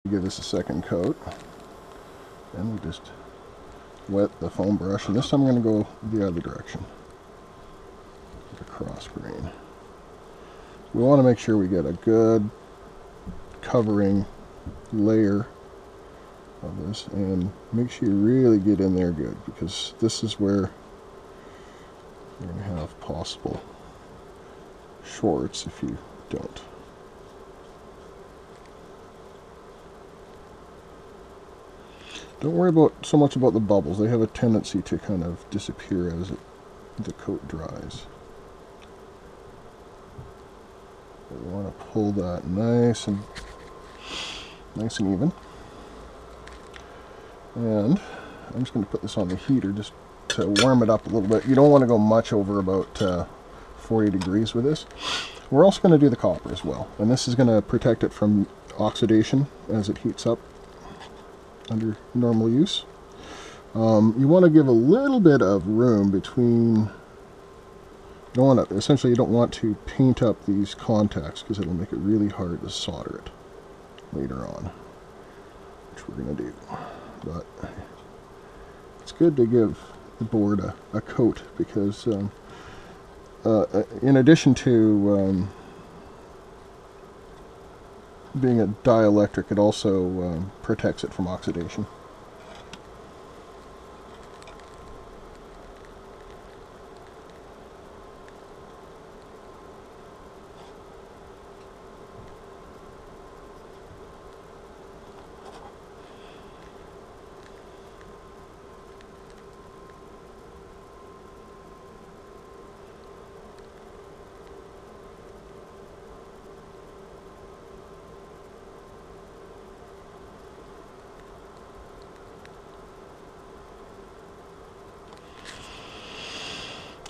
Give this a second coat, and we just wet the foam brush, and this time I'm going to go the other direction, the cross grain. We want to make sure we get a good covering layer of this, and make sure you really get in there good, because this is where you're going to have possible shorts if you don't. Don't worry so much about the bubbles. They have a tendency to kind of disappear as the coat dries. But we want to pull that nice and even. And I'm just going to put this on the heater just to warm it up a little bit. You don't want to go much over about 40 degrees with this. We're also going to do the copper as well, and this is going to protect it from oxidation as it heats up under normal use. You want to give a little bit of room between. Essentially, you don't want to paint up these contacts, because it'll make it really hard to solder it later on, which we're going to do. But it's good to give the board a coat, because in addition to being a dielectric, it also protects it from oxidation.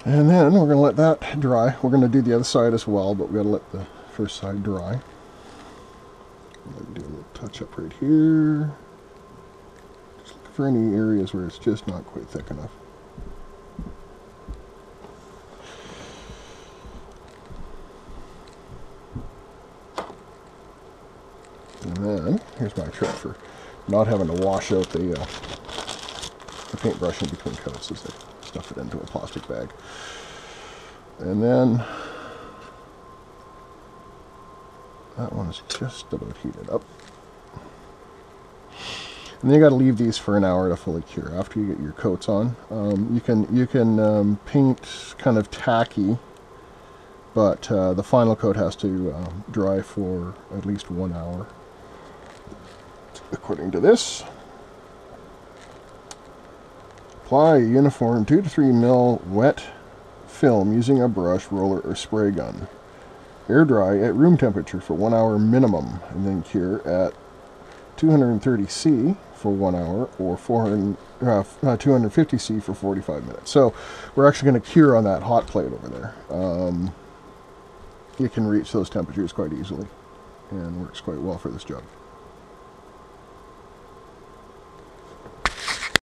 And then we're going to let that dry. We're going to do the other side as well, but we've got to let the first side dry. I'm going to do a little touch up right here. Just look for any areas where it's just not quite thick enough. And then, here's my trick for not having to wash out the paintbrush in between coats, is to stuff it into a plastic bag. And then that one is just about heated up. And then you got to leave these for an hour to fully cure. After you get your coats on, you can paint kind of tacky, but the final coat has to dry for at least 1 hour, according to this. Apply a uniform 2 to 3 mil wet film using a brush, roller, or spray gun. Air dry at room temperature for 1 hour minimum, and then cure at 230 C for 1 hour, or 250 C for 45 minutes. So we're actually going to cure on that hot plate over there. You can reach those temperatures quite easily, and works quite well for this job.